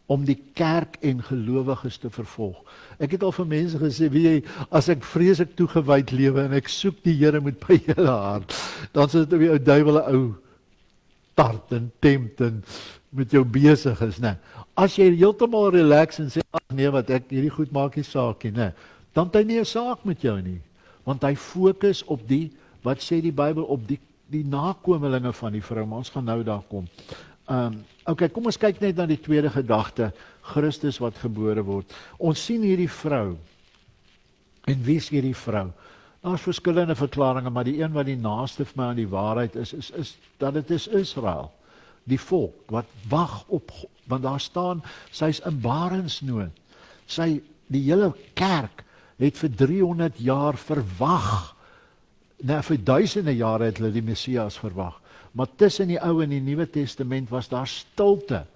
om die kerk en gelowiges te vervolg. Ek het al vir mense gesê, weet jy, as ek vreeslik toegewyd lewe en ek soek die Here met my hele hart, dan sit dit 'n ou duiwel, 'n ou tart en tempt en met jou besig is, né? As jy heeltemal relax en sê, ag nee, wat ek hierdie goed maak nie saak nie, né? Dan het hy nie 'n saak met jou nie, want hy fokus op die, wat sê die Bybel, op die nakomelinge van die vrou, maar ons gaan nou daar kom. Okay, kom ons kyk net na die tweede gedagte, Christus wat gebore word. Ons sien hierdie vrou, en wie is hierdie vrou? Daar's verskillende verklaringe, maar die een wat die naaste vir my aan die waarheid is dat dit is Israel, die volk, wat wag op, want daar staan, sy's in barensnood. Die hele kerk het vir 300 jaar verwag, vir duisende jare het hulle die Messias verwag, maar tussen die Ou en die Nuwe Testament was daar stilte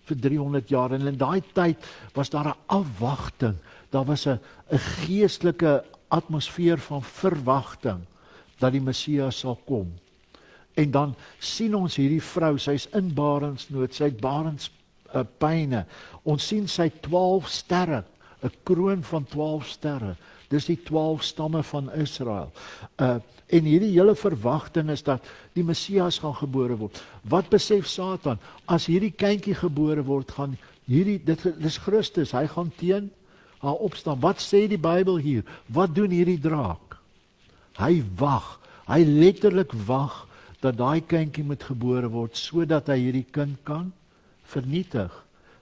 vir 300 jaar, en in daai tyd was daar 'n afwagting, daar was 'n geestelike atmosfeer van verwagting, dat die Messias sal kom. En dan sien ons hierdie vrou, sy's in barensnood, sy het barenspyne, ons sien sy 12 sterre, 'n kroon van 12 sterre, dis die 12 stamme van Israel. En hierdie hele verwagting is dat die Messias gaan gebore word. Wat besef Satan? As hierdie kindjie gebore word, gaan dis Christus, hy gaan teen haar opstaan. Wat sê die Bybel hier? Wat doen hierdie draak? Hy wag. Hy letterlik wag dat daai kindjie moet gebore word, sodat hy hierdie kind kan vernietig.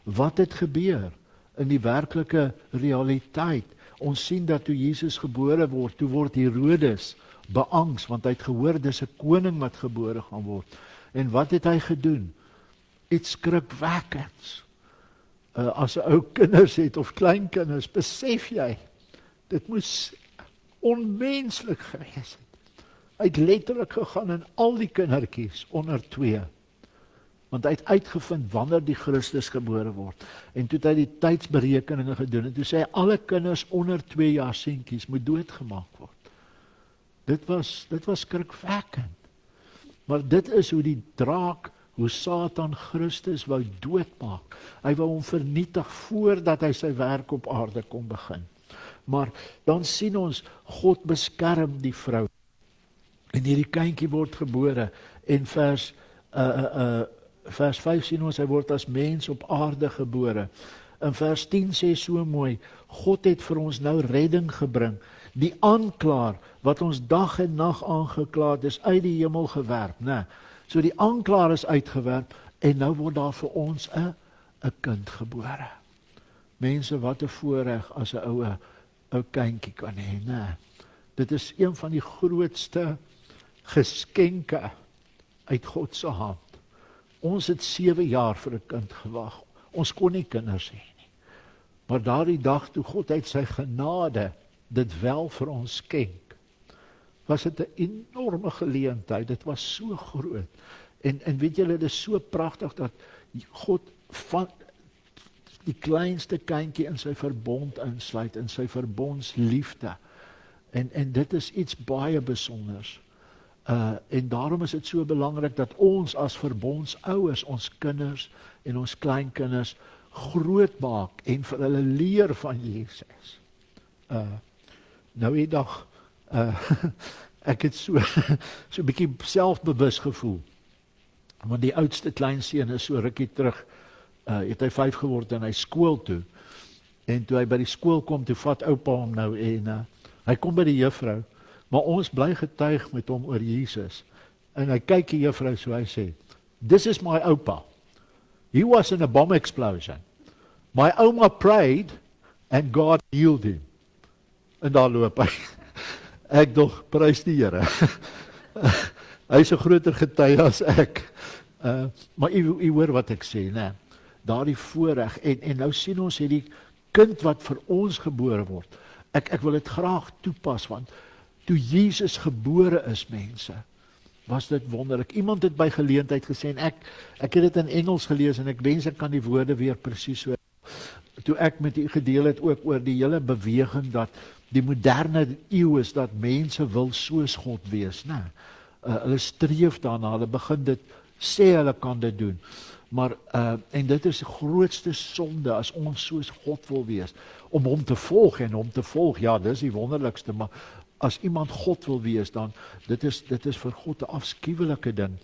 Wat het gebeur in die werklike realiteit? Ons sien dat toe Jesus gebore word, toe word Herodes beangs, want hy het gehoor, dis 'n koning wat gebore gaan word. En wat het hy gedoen? Iets skrikwekkends. As 'n ou kinders het, of kleinkinders, besef jy, dit moes onmenslik gewees het. Hy het letterlik gegaan in al die kindertjies onder 2. Want hy het uitgevind wanneer die Christus gebore word. En toe het hy die tydsberekeninge gedoen, en toe sê hy, alle kinders onder 2 jaar seentjies moet doodgemaak word. Dit was skrikwekkend. Maar dit is hoe die draak, hoe Satan Christus wou doodmaak. Hy wou hom vernietig voordat hy sy werk op aarde kon begin. Maar dan sien ons, God beskerm die vrou. En hierdie kindjie word gebore, en vers 5 sien ons, hy word as mens op aarde gebore. In vers 10 sê so mooi, God het vir ons nou redding gebring. Die aanklaer, wat ons dag en nag aangekla het, is uit die hemel gewerp. Nee. So die aanklaer is uitgewerp, en nou word daar vir ons 'n kind gebore. Mense, wat 'n voorreg as 'n ou kindjie kan hê, nee. Dit is een van die grootste geskenke uit God se hand. Ons het 7 jaar vir 'n kind gewag. Ons kon nie kinders hê nie. Maar daardie dag toe God uit sy genade dit wel vir ons skenk, was dit 'n enorme geleentheid. Dit was so groot. En weet julle, dit is so pragtig dat God van die kleinste kindjie in sy verbond insluit, in sy verbondsliefde. En dit is iets baie besonders. En daarom is dit so belangrik dat ons as verbondsouers, ons kinders en ons kleinkinders groot maak en vir hulle leer van Jesus. Nou die dag, ek het so 'n bietjie selfbewus gevoel. Want die oudste kleinseun is so rukkie terug, het hy 5 geword en hy skool toe. En toe hy by die skool kom, toe vat oupa hom nou en hy kom by die juffrou, maar ons bly getuig met hom oor Jesus. En hy kyk die juffrou so, hy sê, "This is my oupa. He was in a bomb explosion. My oma prayed and God healed him." En daar loop hy. Ek dog, prys die Here. Hy is 'n groter getuie as ek. Maar u hoor wat ek sê, né? Daardie voorreg, en nou sien ons hierdie kind wat vir ons gebore word. Ek wil dit graag toepas, want toe Jesus gebore is, mense, was dit wonderlik. Iemand het by geleentheid gesê, en ek het dit in Engels gelees, en ek wens ek kan die woorde weer presies so. Toe ek met u gedeel het ook oor die hele beweging, dat die moderne eeu is, dat mense wil soos God wees, né? Hulle streef daarna, hulle begin dit, sê hulle kan dit doen. Maar, en dit is die grootste sonde, as ons soos God wil wees, om hom te volg, en hom te volg, ja, dis die wonderlikste, maar as iemand God wil wees, dan, dit is vir God 'n afskuwelike ding.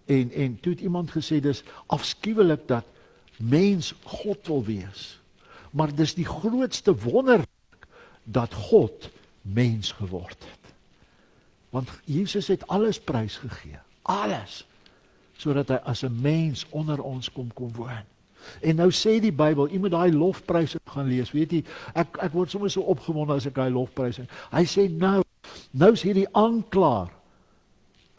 En toe het iemand gesê, dis afskuwelik dat mens God wil wees, maar dis die grootste wonderwerk, dat God mens geword het. Want Jesus het alles prys gegee, alles, sodat hy as 'n mens onder ons kom woon. En nou sê die Bybel, jy moet daai lofpryse gaan lees, weet jy, ek word soms so opgewonde as ek daai lofpryse. Hy sê nou is hierdie aanklaer,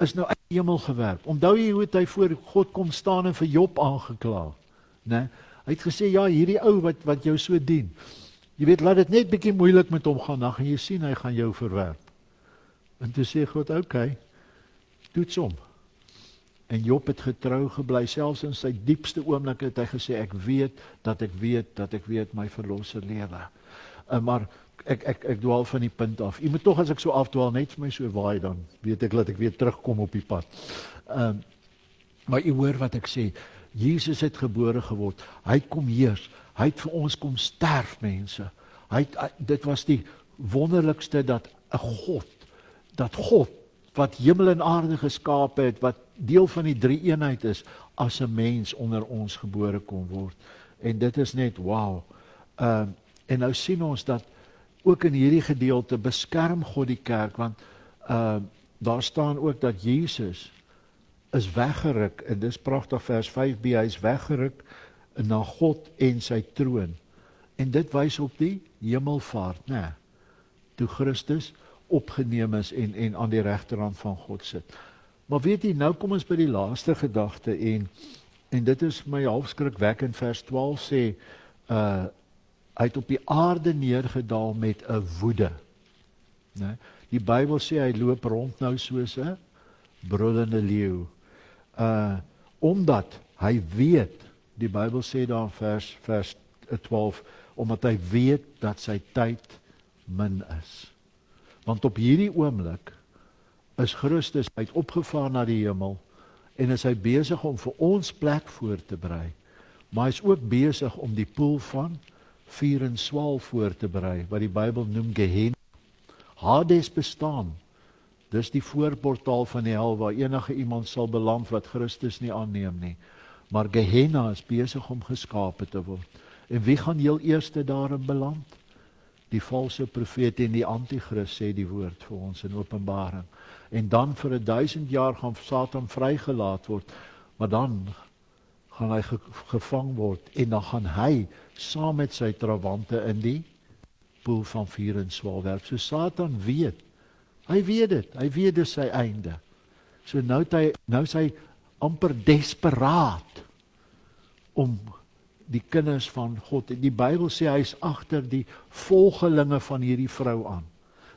is nou uit die hemel gewerp. Onthou jy hoe het hy voor God kom staan en vir Job aangekla, né? Hy het gesê, ja, hierdie ou wat jou so dien, jy weet, laat dit net bietjie moeilik met hom gaan, dan gaan jy sien, hy gaan jou verwerp. En toe sê God, okay, toets hom. En Job het getrou gebly, selfs in sy diepste oomblik het hy gesê, ek weet my verlosser lewe. Maar ek dwaal van die punt af. Jy moet tog, as ek so afdwaal, net vir my so waai, dan weet ek dat ek weer terugkom op die pad. Maar jy hoor wat ek sê, Jesus het gebore geword, hy het kom heers, hy het vir ons kom sterf, mense. Dit was die wonderlikste, dat God, wat hemel en aarde geskaap het, wat deel van die drie eenheid is, as 'n mens onder ons gebore kon word. En dit is net wow. En nou sien ons dat ook in hierdie gedeelte beskerm God die kerk, want daar staan ook dat Jesus is weggeruk, en dis pragtig vers 5b, hy is weggeruk na God en sy troon. En dit wys op die hemelvaart, né? Toe Christus opgeneem is en aan die regterhand van God sit. Maar weet jy, nou kom ons by die laaste gedagte, en dit is my halfskrikwekkend, vers 12 sê, hy het op die aarde neergedaal met 'n woede. né? Die Bybel sê hy loop rond nou soos 'n brullende leeu. Omdat hy weet, die Bybel sê daar in vers 12, omdat hy weet dat sy tyd min is. Want op hierdie oomblik is Christus uit opgevaar na die hemel en is hy besig om vir ons plek voor te berei. Maar hy is ook besig om die poel van vuur en swaal voor te berei, wat die Bybel noem Gehenna. Hades bestaan. Dis die voorportaal van die hel waar enige iemand sal beland wat Christus nie aanneem nie. Maar Gehenna is besig om geskape te word. En wie gaan heel eerste daarin beland? Die valse profeet en die antichrist, sê die woord vir ons in Openbaring. En dan vir 1000 jaar gaan Satan vrygelaat word, maar dan gaan hy gevang word en dan gaan hy saam met sy trawante in die poel van vuur en swaal werp. So Satan weet, hy weet dit sy einde. So nou is hy amper desperaat om die kinders van God. Die Bybel sê hy is agter die volgelinge van hierdie vrou aan.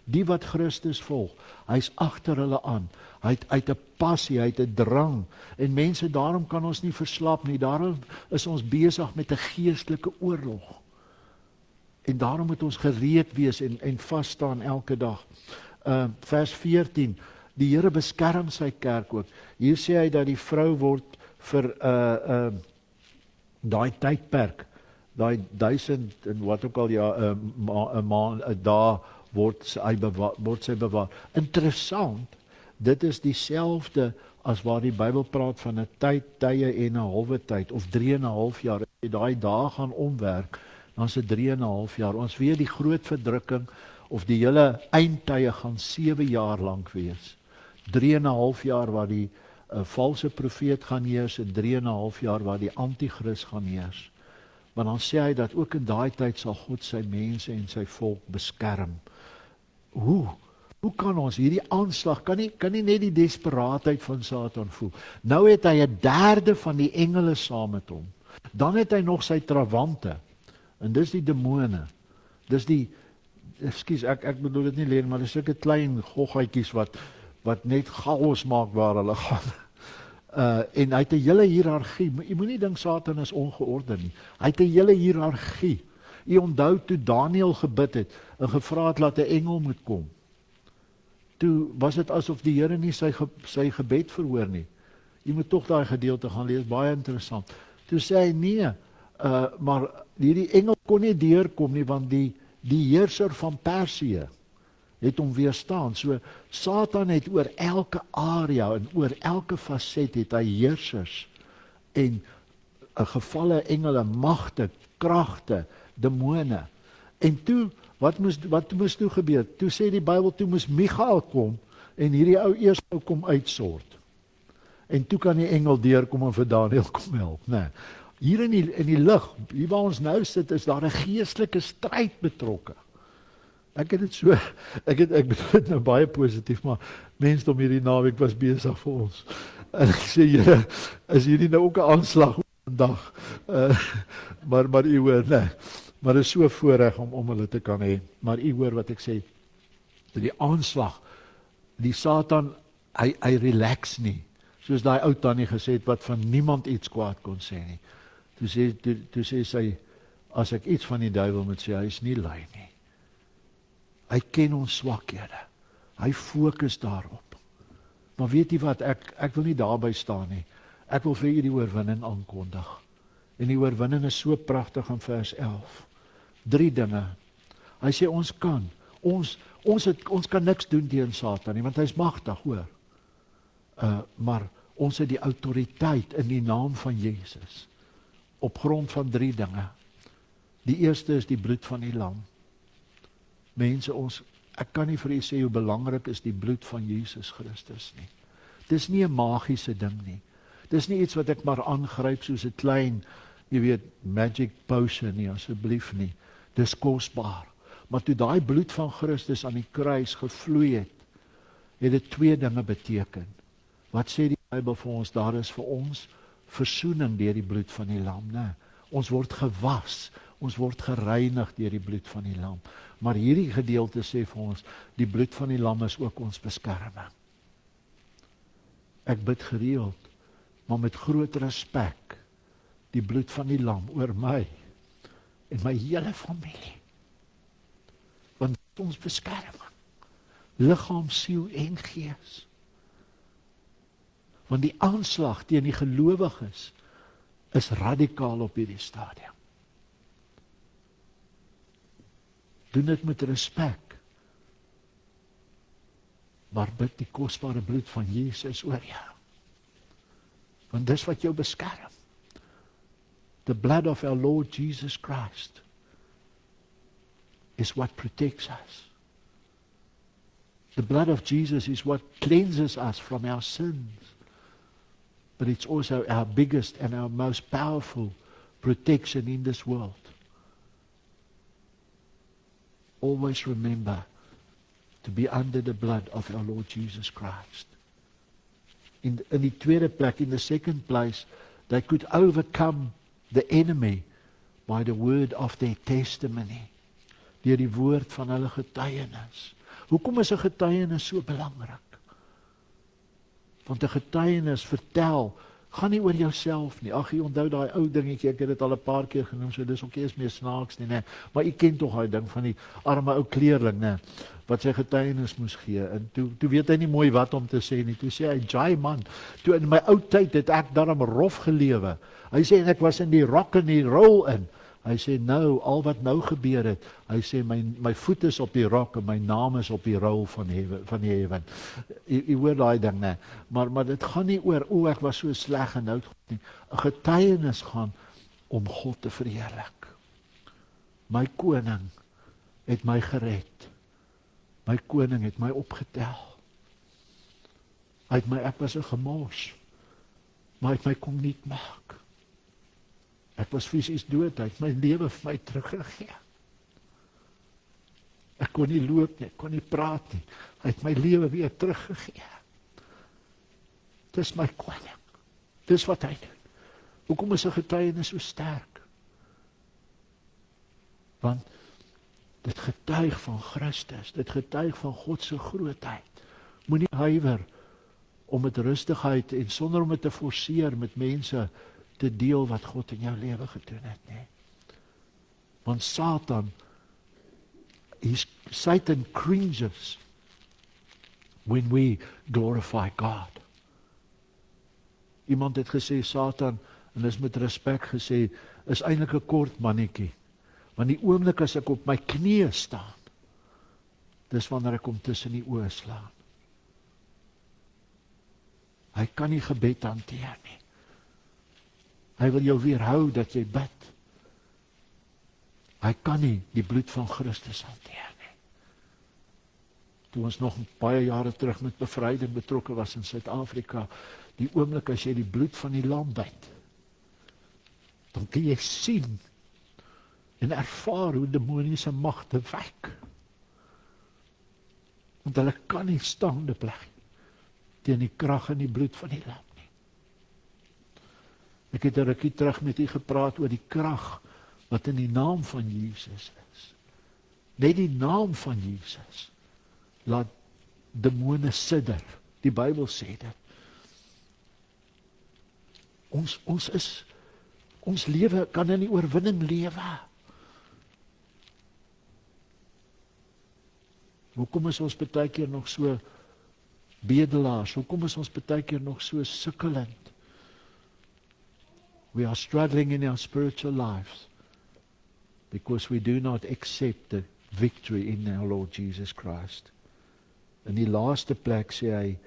Die wat Christus volg, hy is agter hulle aan. Hy het 'n passie, hy het 'n drang. En mense, daarom kan ons nie verslap nie. Daarom is ons besig met 'n geestelike oorlog. En daarom moet ons gereed wees en vas staan elke dag. Vers 14, die Here beskerm sy kerk ook. Hier sê hy dat die vrou word vir daai tydperk, daai 1000 en wat ook al, ja, 'n maand, 'n dag word sy bewaar. Interessant, dit is dieselfde as waar die Bybel praat van 'n tye en 'n halwe tyd, of 3,5 jaar. As jy daai dae gaan omwerk, dan is dit 3,5 jaar. Ons weet die groot verdrukking, of die hele eindtye gaan 7 jaar lank wees. 3,5 jaar waar die valse profeet gaan heers, en 3,5 jaar waar die antichrist gaan heers. Maar dan sê hy dat ook in daai tyd sal God sy mense en sy volk beskerm. Hoe kan ons hierdie aanslag, kan nie net die desperaatheid van Satan voel. Nou het hy 1/3 van die engele saam met hom. Dan het hy nog sy trawante, en dis die demone. Dis die, ekskuus, ek bedoel dit nie leer, maar dis sulke klein goggetjies wat net chaos maak waar hulle gaan. En hy het 'n hele hiërargie. Jy moenie dink Satan is ongeorde nie. Hy het 'n hele hiërargie. Jy onthou toe Daniël gebid het en gevra het dat 'n engel moet kom. Toe was dit asof die Here nie sy gebed verhoor nie. Jy moet tog daai gedeelte gaan lees, baie interessant. Toe sê hy nee, maar hierdie engel kon nie deurkom nie, want die heerser van Persië het hom weerstaan. So Satan het oor elke area en oor elke faset het hy heersers en 'n gevalle engele, magte, kragte, demone. En toe wat moes toe gebeur? Toe sê die Bybel, toe moes Michael kom en hierdie ou eers kom uitsort. En toe kan die engel deurkom en vir Daniël kom help, né? Hier in die lig, hier waar ons nou sit, is daar 'n geestelike stryd betrokke. Ek bedoel dit nou baie positief, maar mense om hierdie naweek was besig vir ons. En ek sê, Here, is hierdie nou ook 'n aanslag vandag? Maar u hoor, nee. Maar dit is so voorreg om hulle te kan hê. Maar u hoor wat ek sê, die aanslag, die Satan, hy relax nie. Soos daai ou tannie gesê het, wat van niemand iets kwaad kon sê nie. Toe sê sy, as ek iets van die duiwel moet sê, hy is nie lui nie. Hy ken ons swakhede. Hy fokus daarop. Maar weet jy wat, ek wil nie daarby staan nie. Ek wil vir u die oorwinning aankondig. En die oorwinning is so pragtig in vers 11. 3 dinge. Hy sê ons kan niks doen teen Satan nie, want hy is magtig, hoor. Maar ons het die autoriteit in die naam van Jesus. Op grond van 3 dinge. Die eerste is die bloed van die lam. Mense, Ek kan nie vir u sê hoe belangrik is die bloed van Jesus Christus nie. Dis nie 'n magiese ding nie. Dis nie iets wat ek maar aangryp soos 'n klein, jy weet, magic potion nie, asseblief nie. Dis kosbaar. Maar toe daai bloed van Christus aan die kruis gevloei het dit twee dinge beteken. Wat sê die Bybel vir ons? Daar is vir ons versoening deur die bloed van die lam, né? Ons word gewas, ons word gereinig deur die bloed van die lam. Maar hierdie gedeelte sê vir ons, die bloed van die lam is ook ons beskerming. Ek bid gereeld, maar met groot respek, die bloed van die lam oor my en my hele familie. Want dit is ons beskerming, liggaam, siel en gees. Want die aanslag teen die gelowiges is radikaal op hierdie stadium. Doen dit met respek, maar bid die kosbare bloed van Jesus oor jou. Want dis wat jou beskerm. The blood of our Lord Jesus Christ is what protects us. The blood of Jesus is what cleanses us from our sins. But it's also our biggest and our most powerful protection in this world. Always remember to be under the blood of our Lord Jesus Christ. In die tweede plek, in the second place, they could overcome the enemy by the word of their testimony. Deur die woord van hulle getuienis. Hoekom is 'n getuienis so belangrik? Want 'n getuienis vertel, gaan nie oor jouself nie. Ag, jy onthou daai ou dingetjie, ek het dit al 'n paar keer genoem, so dis ook eers meer snaaks nie, né? Maar jy ken tog daai ding van die arme ou kleerling, né? Wat sy getuienis moes gee. En toe weet hy nie mooi wat om te sê nie. Toe sê hy, "Jai man, toe in my ou tyd het ek darm rof gelewe." Hy sê, en ek was in die rock en die roll in. Hy sê, nou, al wat nou gebeur het, hy sê, my voet is op die rock en my naam is op die rol van die heaven. Jy hoor daai ding, né? Maar dit gaan nie oor, ek was so sleg en nou nie. 'n Getuienis gaan om God te verheerlik. My koning het my gered. My koning het my opgetel. Ek was 'n gemors, maar hy het my kom nuut maak. Ek was fisies dood, hy het my lewe vir my teruggegee. Ek kon nie loop nie, ek kon nie praat nie. Hy het my lewe weer teruggegee. Dis my koning. Dis wat hy doen. Hoekom is 'n getuienis so sterk? Want dit getuig van Christus, dit getuig van God se grootheid. Moenie huiwer om met rustigheid en sonder om dit te forceer met mense te deel wat God in jou lewe gedoen het, nie. Want Satan cringes when we glorify God. Iemand het gesê, Satan, en is met respek gesê, is eintlik 'n kort mannetjie. Want die oomblik as ek op my knieë staan, dis wanneer ek hom tussen die oë slaan. Hy kan nie gebed hanteer nie. Hy wil jou weerhou dat jy bid. Hy kan nie die bloed van Christus hanteer nie. Toe ons nog baie jare terug met bevryding betrokke was in Suid-Afrika, die oomblik as jy die bloed van die lam byt, dan kan jy sien en ervaar hoe demoniese magte wyk. Want hulle kan nie staande bly teen die krag en die bloed van die lam nie. Ek het 'n rukkie terug met u gepraat oor die krag wat in die naam van Jesus is. Net die naam van Jesus laat demone sidder. Die Bybel sê dit. Ons lewe kan in die oorwinning lewe. Hoekom is ons baie keer nog so bedelaars? Hoekom is ons baie keer nog so sukkelend? We are struggling in our spiritual lives because we do not accept the victory in our Lord Jesus Christ. In die laaste plek sê hy,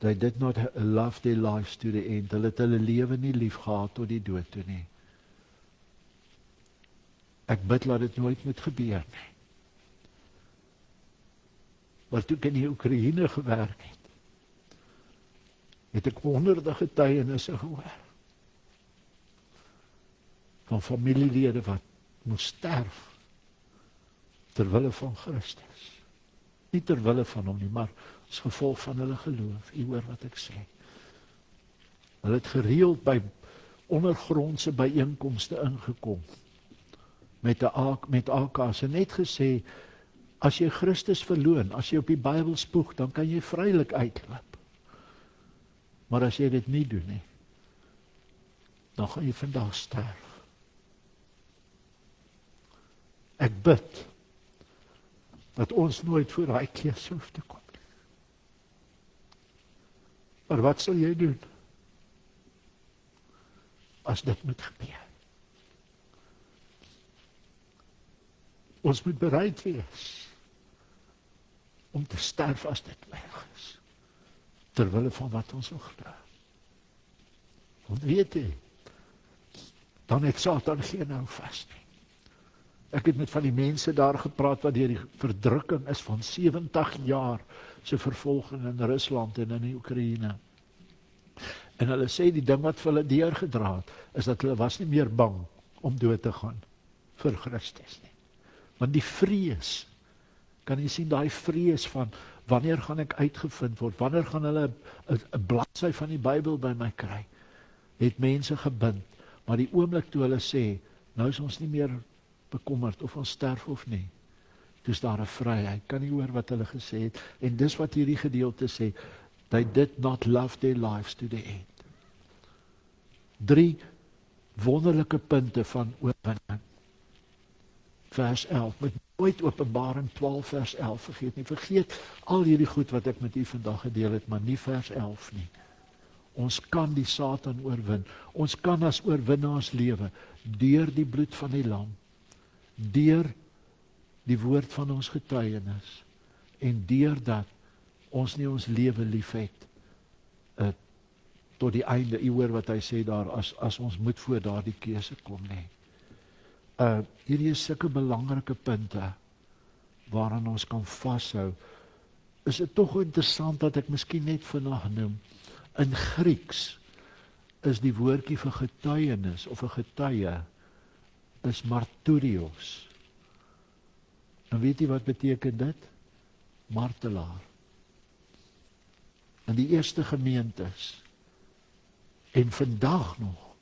they did not love their lives to the end. Hulle het hulle lewe nie lief gehad tot die dood toe nie. Ek bid laat dit nooit moet gebeur nie. Maar toe ek in die Oekraïne gewerk het ek honderde getuienisse gehoor van familielede wat moes sterf terwille van Christus. Nie terwille van hom nie, maar as gevolg van hulle geloof. U hoor wat ek sê. Hulle het gereeld by ondergrondse byeenkomste ingekom met AK's en net gesê, as jy Christus verloon, as jy op die Bybel spoeg, dan kan jy vrylik uitloop. Maar as jy dit nie doen nie, dan gaan jy vandag sterf. Ek bid dat ons nooit voor daai keuse hoef te kom nie. Maar wat sal jy doen as dit moet gebeur? Ons moet bereid wees om te sterf as dit nodig is, terwille van wat ons glo. Want weet jy, dan het Satan geen hou vas nie. Ek het met van die mense daar gepraat wat deur die verdrukking is van 70 jaar se vervolging in Rusland en in die Oekraïne. En hulle sê die ding wat vir hulle deurgedra het, is dat hulle was nie meer bang om dood te gaan vir Christus nie. Want die vrees, kan jy sien daai vrees van wanneer gaan ek uitgevind word, wanneer gaan hulle 'n bladsy van die Bybel by my kry, het mense gebind, maar die oomblik toe hulle sê, nou is ons nie meer bekommerd of ons sterf of nie, toe is daar 'n vryheid. Kan jy hoor wat hulle gesê het? En dis wat hierdie gedeelte sê, they did not love their lives to the end. 3 wonderlike punte van oorwinning. Vers 11, met nooit Openbaring 12 vers 11 vergeet nie. Vergeet al hierdie goed wat ek met u vandag gedeel het, maar nie vers 11 nie. Ons kan die Satan oorwin. Ons kan as oorwinnaars lewe deur die bloed van die lam, deur die woord van ons getuienis en deurdat ons nie ons lewe liefhet tot die einde. U hoor wat hy sê daar, as ons moet voor daardie keuse kom nie. Hierdie is sulke belangrike punte waaraan ons kan vashou. Is dit tog interessant dat ek miskien net vandag noem, in Grieks is die woordjie vir getuienis of 'n getuie is martyrios. En weet jy wat beteken dit? Martelaar. In die eerste gemeentes en vandag nog,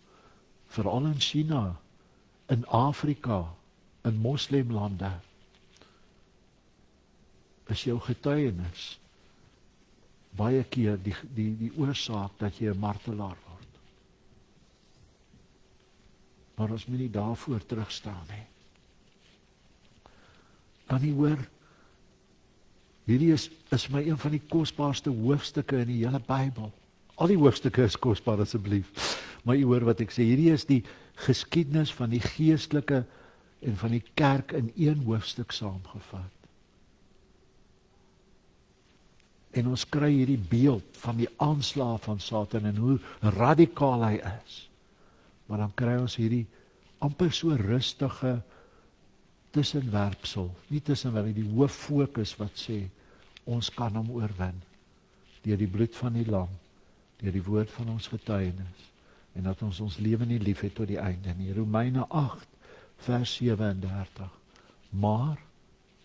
veral in China, in Afrika, in moslemlande, is jou getuienis baie keer die oorsaak dat jy 'n martelaar word. Maar ons moet nie daarvoor terugstaan nie. Kan jy hoor, hierdie is my een van die kosbaarste hoofstukke in die hele Bybel. Al die hoofstukke is kosbaar asseblief. Maar jy hoor wat ek sê, hierdie is die geskiedenis van die geestelike en van die kerk in een hoofstuk saamgevat. En ons kry hierdie beeld van die aanslae van Satan en hoe radikaal hy is. Maar dan kry ons hierdie amper so rustige tussenwerpsel, nie tussenwerpsel, die hooffokus wat sê, ons kan hom oorwin, deur die bloed van die lam, deur die woord van ons getuienis, en dat ons ons lewe nie lief het tot die einde nie. Romeine 8, vers 37. Maar,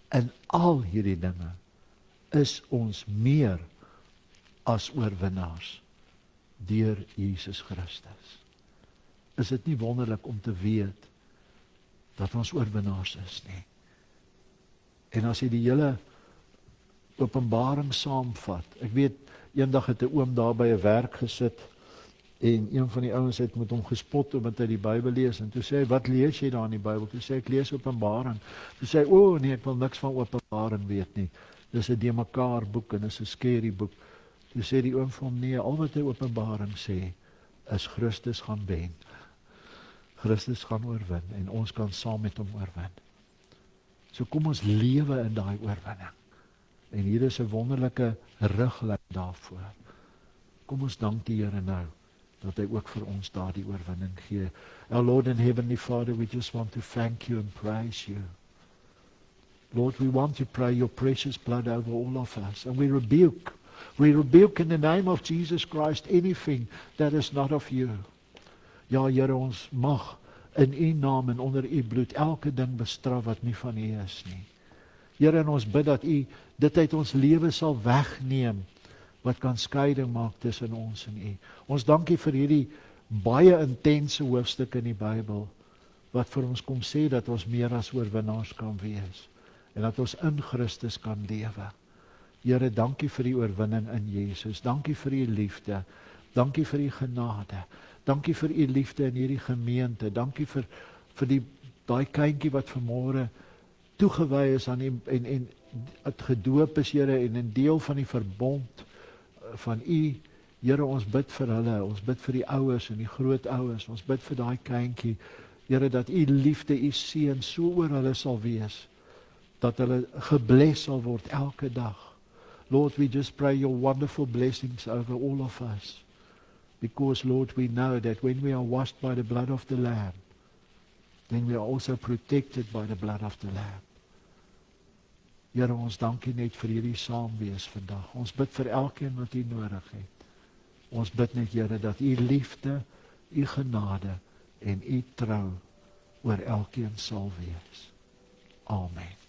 in al hierdie dinge, is ons meer as oorwinnaars, deur Jesus Christus. Is dit nie wonderlik om te weet, dat ons oorwinnaars is nie? En as jy die hele Openbaring saamvat, ek weet, eendag het 'n oom daar by 'n werk gesit, en een van die ouens het met hom gespot omdat hy die Bybel lees, en toe sê hy, wat lees jy daar in die Bybel? Toe sê ek lees Openbaring. Toe sê hy, nee, ek wil niks van Openbaring weet nie. Dis 'n deurmekaar boek en dis 'n scary boek. Toe sê die oom vir hom, nee, al wat hy Openbaring sê, is Christus gaan wen. Christus gaan oorwin, en ons kan saam met hom oorwin. So kom ons lewe in daai oorwinning. En hier is 'n wonderlike riglyn daarvoor. Kom ons dank die Here nou, dat hy ook vir ons daardie oorwinning gee. Our Lord and Heavenly Father, we just want to thank you and praise you. Lord, we want to pray your precious blood over all of us. And we rebuke in the name of Jesus Christ anything that is not of you. Ja, Here, ons mag in u naam en onder u bloed elke ding bestraf wat nie van u is nie. Here, en ons bid dat u dit uit ons lewe sal wegneem, wat kan skeiding maak tussen ons en u. Ons dankie vir hierdie baie intense hoofstuk in die Bybel, wat vir ons kom sê dat ons meer as oorwinnaars kan wees, en dat ons in Christus kan lewe. Here, dankie vir die oorwinning in Jesus, dankie vir u liefde, dankie vir u genade, dankie vir u liefde in hierdie gemeente, dankie vir daai kindjie wat vanmôre toegewy is aan en het gedoop is, Here, en 'n deel van die verbond van u. Here, ons bid vir hulle, ons bid vir die ouers en die grootouers, ons bid vir daai kindjie, Here, dat u liefde, u seën so oor hulle sal wees, dat hulle gebless sal word elke dag. Lord, we just pray your wonderful blessings over all of us, because, Lord, we know that when we are washed by the blood of the Lamb, then we are also protected by the blood of the Lamb. Here, ons dankie net vir hierdie saamwees vandag. Ons bid vir elkeen wat u nodig het. Ons bid net, Here, dat u liefde, u genade en u trou oor elkeen sal wees. Amen.